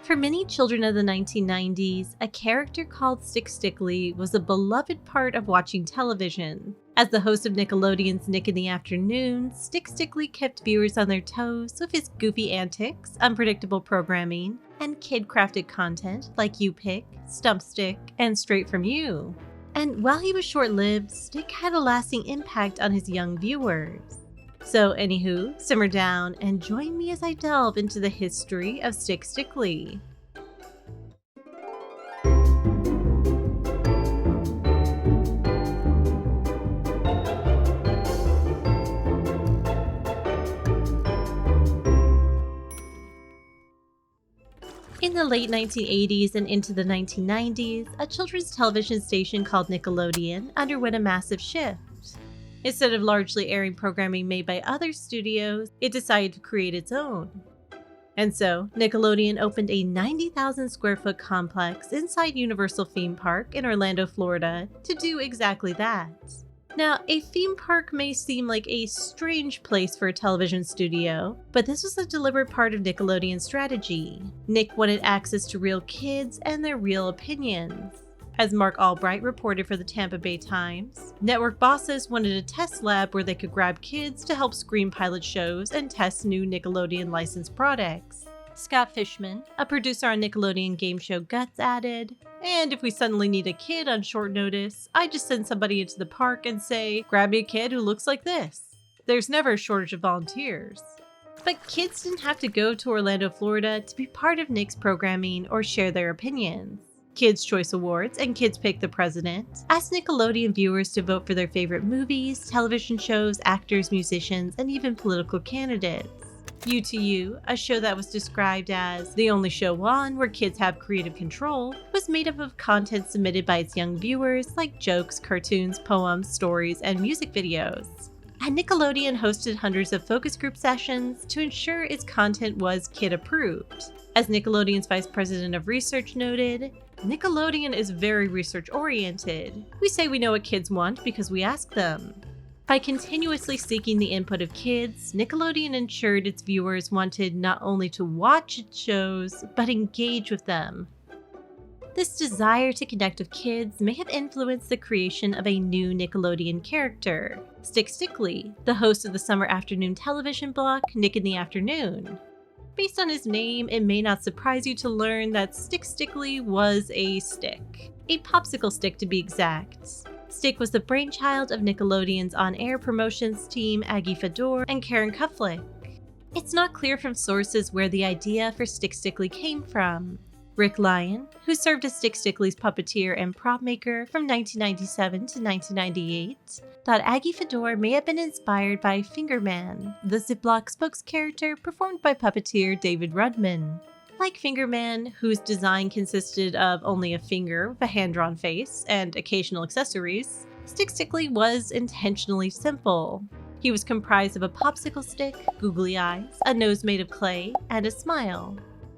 For many children of the 1990s, a character called Stick Stickly was a beloved part of watching television. As the host of Nickelodeon's Nick in the Afternoon, Stick Stickly kept viewers on their toes with his goofy antics, unpredictable programming, and kid-crafted content like You Pick, Stump Stick, and Straight From You. And while he was short-lived, Stick had a lasting impact on his young viewers. So anywho, simmer down and join me as I delve into the history of Stick Stickly. In the late 1980s and into the 1990s, a children's television station called Nickelodeon underwent a massive shift. Instead of largely airing programming made by other studios, it decided to create its own. And so, Nickelodeon opened a 90,000 square foot complex inside Universal Theme Park in Orlando, Florida, to do exactly that. Now, a theme park may seem like a strange place for a television studio, but this was a deliberate part of Nickelodeon's strategy. Nick wanted access to real kids and their real opinions. As Mark Albright reported for the Tampa Bay Times, network bosses wanted a test lab where they could grab kids to help screen pilot shows and test new Nickelodeon licensed products. Scott Fishman, a producer on Nickelodeon game show Guts, added, "And if we suddenly need a kid on short notice, I just send somebody into the park and say, grab me a kid who looks like this. There's never a shortage of volunteers." But kids didn't have to go to Orlando, Florida to be part of Nick's programming or share their opinions. Kids' Choice Awards and Kids Pick the President asked Nickelodeon viewers to vote for their favorite movies, television shows, actors, musicians, and even political candidates. You to You, a show that was described as the only show on where kids have creative control, was made up of content submitted by its young viewers like jokes, cartoons, poems, stories, and music videos. And Nickelodeon hosted hundreds of focus group sessions to ensure its content was kid approved. As Nickelodeon's Vice President of Research noted, Nickelodeon is very research oriented. We say we know what kids want because we ask them. By continuously seeking the input of kids, Nickelodeon ensured its viewers wanted not only to watch its shows, but engage with them. This desire to connect with kids may have influenced the creation of a new Nickelodeon character, Stick Stickly, the host of the summer afternoon television block Nick in the Afternoon. Based on his name, it may not surprise you to learn that Stick Stickly was a stick. A popsicle stick to be exact. Stick was the brainchild of Nickelodeon's on-air promotions team Aggie Fedor and Karen Kuflick. It's not clear from sources where the idea for Stick Stickly came from. Rick Lyon, who served as Stick Stickly's puppeteer and prop maker from 1997 to 1998, thought Aggie Fedor may have been inspired by Fingerman, the Ziploc Spokescharacter performed by puppeteer David Rudman. Like Fingerman, whose design consisted of only a finger with a hand-drawn face and occasional accessories, Stick Stickly was intentionally simple. He was comprised of a popsicle stick, googly eyes, a nose made of clay, and a smile.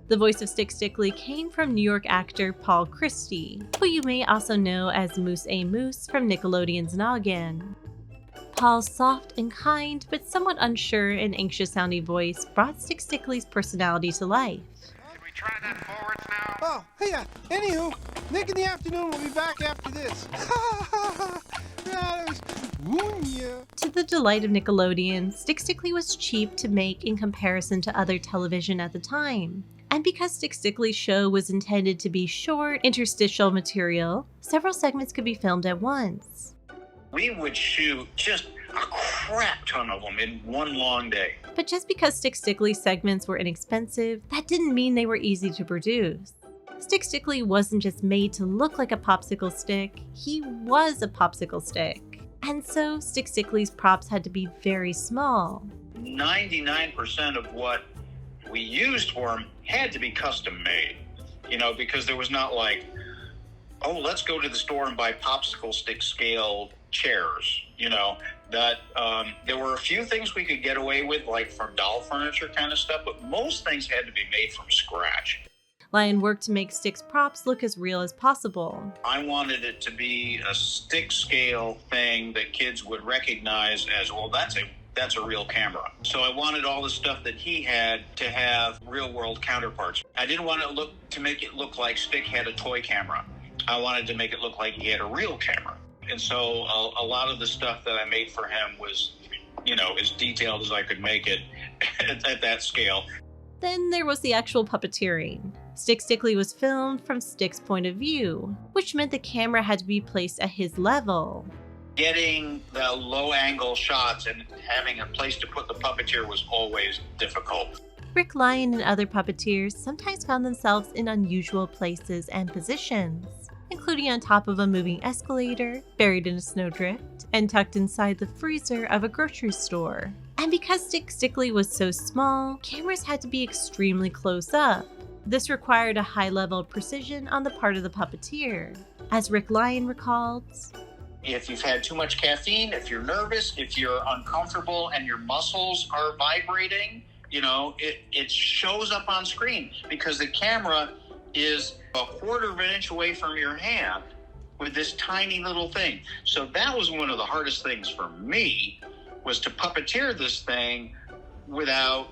The voice of Stick Stickly came from New York actor Paul Christie, who you may also know as Moose A. Moose from Nickelodeon's Noggin. Paul's soft and kind, but somewhat unsure and anxious-sounding voice brought Stick Stickly's personality to life. Should we try that forwards now? Oh, hey, anywho, Nick in the Afternoon will be back after this. To the delight of Nickelodeon, Stick Stickly was cheap to make in comparison to other television at the time. And because Stick Stickly's show was intended to be short, interstitial material, several segments could be filmed at once. We would shoot just a crap ton of them in one long day. But just because Stick Stickly's segments were inexpensive, that didn't mean they were easy to produce. Stick Stickly wasn't just made to look like a popsicle stick, he was a popsicle stick. And so Stick Stickly's props had to be very small. 99% of what we used for them had to be custom made, because there was not like, oh, let's go to the store and buy popsicle stick scale chairs, that there were a few things we could get away with, like from doll furniture kind of stuff, but most things had to be made from scratch. Lyon worked to make Stick's props look as real as possible. I wanted it to be a stick scale thing that kids would recognize as, well, that's that's a real camera. So I wanted all the stuff that he had to have real world counterparts. I didn't want to make it look like Stick had a toy camera. I wanted to make it look like he had a real camera. And so a lot of the stuff that I made for him was, as detailed as I could make it at that scale. Then there was the actual puppeteering. Stick Stickly was filmed from Stick's point of view, which meant the camera had to be placed at his level. Getting the low-angle shots and having a place to put the puppeteer was always difficult. Rick Lyon and other puppeteers sometimes found themselves in unusual places and positions, including on top of a moving escalator, buried in a snowdrift, and tucked inside the freezer of a grocery store. And because Stick Stickly was so small, cameras had to be extremely close up. This required a high level of precision on the part of the puppeteer. As Rick Lyon recalled, if you've had too much caffeine, if you're nervous, if you're uncomfortable and your muscles are vibrating, it shows up on screen because the camera is a quarter of an inch away from your hand with this tiny little thing. So that was one of the hardest things for me, was to puppeteer this thing without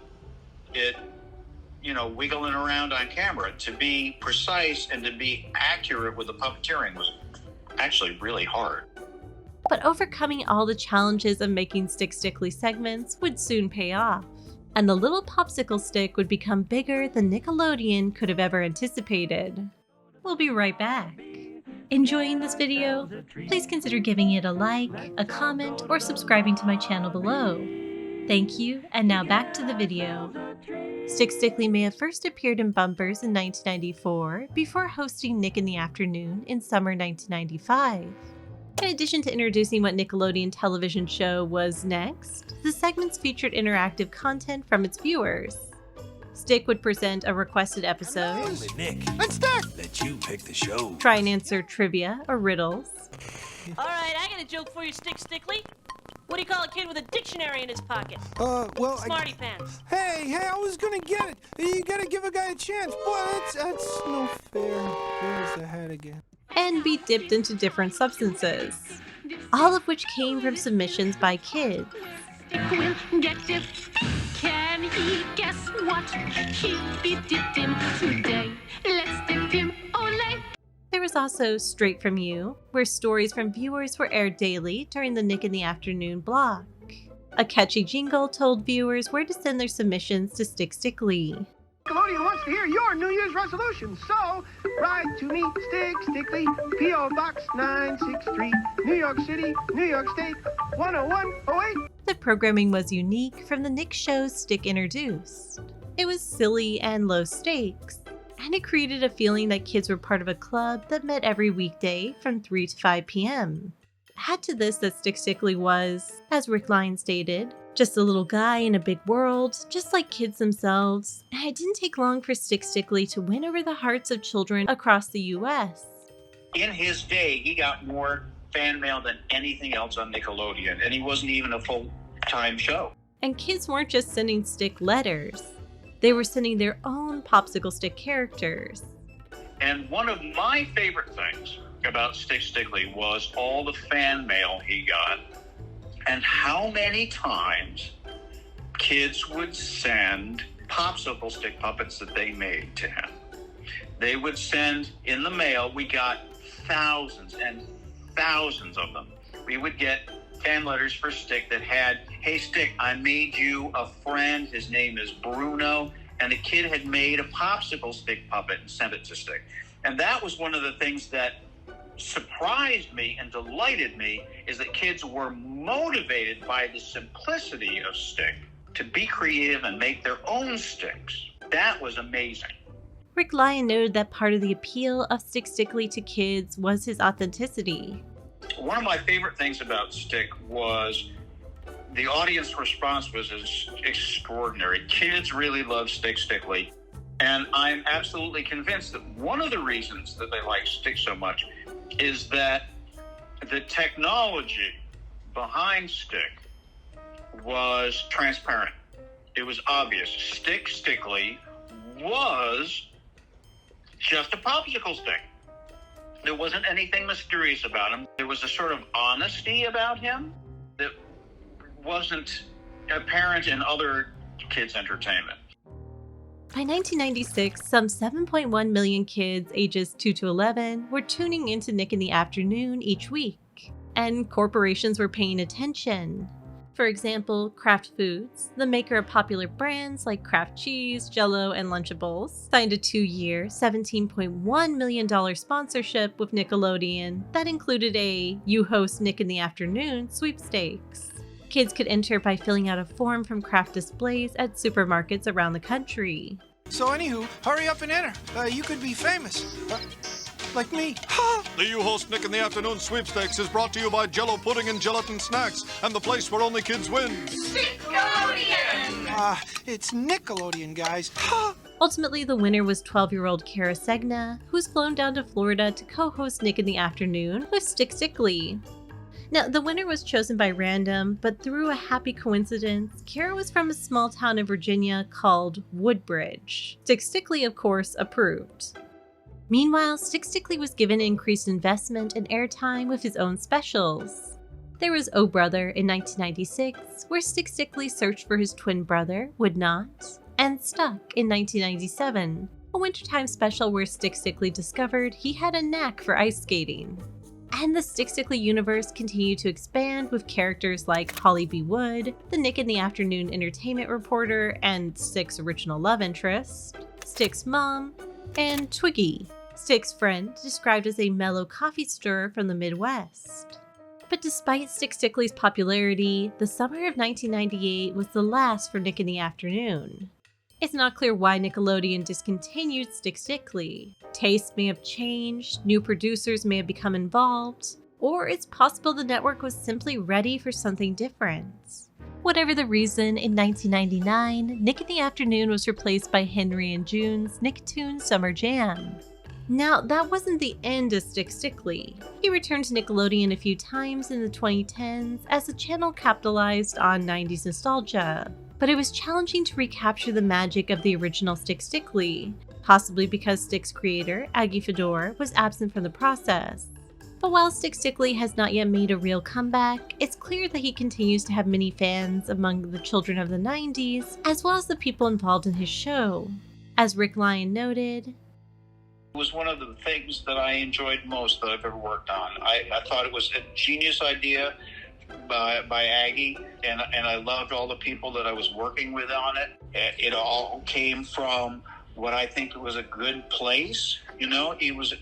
it, wiggling around on camera. To be precise and to be accurate with the puppeteering was actually really hard. But overcoming all the challenges of making Stick Stickly segments would soon pay off, and the little popsicle stick would become bigger than Nickelodeon could have ever anticipated. We'll be right back. Enjoying this video? Please consider giving it a like, a comment, or subscribing to my channel below. Thank you, and now back to the video. Stick Stickly may have first appeared in bumpers in 1994 before hosting Nick in the Afternoon in summer 1995. In addition to introducing what Nickelodeon television show was next, the segments featured interactive content from its viewers. Stick would present a requested episode, Nick, Let's start! let you pick the show. try and answer trivia or riddles, All right, I got a joke for you, Stick Stickly. What do you call a kid with a dictionary in his pocket? Well, Smarty pants. Hey, I was gonna get it. You gotta give a guy a chance. Boy, that's no fair. There's the hat again. and be dipped into different substances, all of which came from submissions by kids. Will get dipped. Can he guess what? He'll be dipped in today. Let's dip him, ole. There was also Straight From You, where stories from viewers were aired daily during the Nick in the Afternoon block. A catchy jingle told viewers where to send their submissions to Stick Stickly. Nickelodeon wants to hear your New Year's resolutions, so write to me, Stick Stickly, P.O. Box 963, New York City, New York State, 10108. The programming was unique from the Nick shows Stick introduced. It was silly and low stakes, and it created a feeling that kids were part of a club that met every weekday from 3 to 5 p.m. Add to this that Stick Stickly was, as Rick Lyon stated, just a little guy in a big world, just like kids themselves, and it didn't take long for Stick Stickly to win over the hearts of children across the U.S. In his day, he got more fan mail than anything else on Nickelodeon, and he wasn't even a full-time show. And kids weren't just sending Stick letters, they were sending their own popsicle stick characters. And one of my favorite things about Stick Stickly was all the fan mail he got, and how many times kids would send popsicle stick puppets that they made to him. They would send in the mail, we got thousands and thousands of them. We would get fan letters for Stick that had, "Hey Stick, I made you a friend, his name is Bruno," and the kid had made a popsicle stick puppet and sent it to Stick. And that was one of the things that surprised me and delighted me, is that kids were motivated by the simplicity of Stick to be creative and make their own sticks. That was amazing. Rick Lyon noted that part of the appeal of Stick Stickly to kids was his authenticity. One of my favorite things about Stick was the audience response was extraordinary. Kids really love Stick Stickly. And I'm absolutely convinced that one of the reasons that they like Stick so much is that the technology behind Stick was transparent. It was obvious. Stick Stickly was just a popsicle stick. There wasn't anything mysterious about him. There was a sort of honesty about him that wasn't apparent in other kids' entertainment. By 1996, some 7.1 million kids ages 2 to 11 were tuning into Nick in the Afternoon each week, and corporations were paying attention. For example, Kraft Foods, the maker of popular brands like Kraft Cheese, Jell-O, and Lunchables, signed a 2-year, $17.1 million sponsorship with Nickelodeon that included a "You Host Nick in the Afternoon" sweepstakes. Kids could enter by filling out a form from Kraft displays at supermarkets around the country. So anywho, hurry up and enter. You could be famous. Like me. The You Host Nick in the Afternoon sweepstakes is brought to you by Jell-O Pudding and Gelatin Snacks, and the place where only kids win. Nickelodeon! It's Nickelodeon, guys. Ultimately, the winner was 12-year-old Kara Segna, who's flown down to Florida to co-host Nick in the Afternoon with Stick Stickly. Now, the winner was chosen by random, but through a happy coincidence, Kara was from a small town in Virginia called Woodbridge. Stick Stickly, of course, approved. Meanwhile, Stick Stickly was given increased investment and airtime with his own specials. There was Oh Brother in 1996, where Stick Stickly searched for his twin brother, Would Not, and Stuck in 1997, a wintertime special where Stick Stickly discovered he had a knack for ice skating. And the Stick Stickly universe continued to expand with characters like Holly B. Wood, the Nick in the Afternoon entertainment reporter and Stick's original love interest, Stick's mom, and Twiggy, Stick's friend described as a mellow coffee stirrer from the Midwest. But despite Stick Stickly's popularity, the summer of 1998 was the last for Nick in the Afternoon. It's not clear why Nickelodeon discontinued Stick Stickly. Tastes may have changed, new producers may have become involved, or it's possible the network was simply ready for something different. Whatever the reason, in 1999, Nick in the Afternoon was replaced by Henry and June's Nicktoons Summer Jam. Now, that wasn't the end of Stick Stickly. He returned to Nickelodeon a few times in the 2010s as the channel capitalized on 90s nostalgia. But it was challenging to recapture the magic of the original Stick Stickly, possibly because Stick's creator, Aggie Fedor, was absent from the process. But while Stick Stickly has not yet made a real comeback, it's clear that he continues to have many fans among the children of the 90s, as well as the people involved in his show. As Rick Lyon noted, It was one of the things that I enjoyed most that I've ever worked on. I thought it was a genius idea by Aggie, and I loved all the people that I was working with on it. It all came from what I think was a good place. You know, he was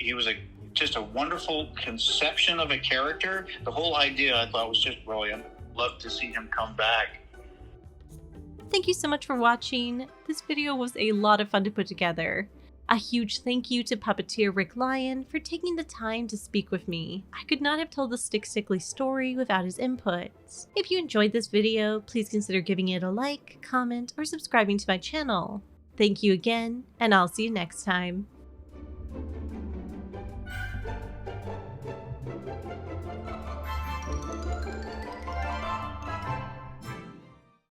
just a wonderful conception of a character. The whole idea I thought was just brilliant. Love to see him come back. thank you so much for watching. This video was a lot of fun to put together. A huge thank you to puppeteer Rick Lyon for taking the time to speak with me. I could not have told the Stick Stickly story without his input. If you enjoyed this video, please consider giving it a like, comment, or subscribing to my channel. Thank you again, and I'll see you next time.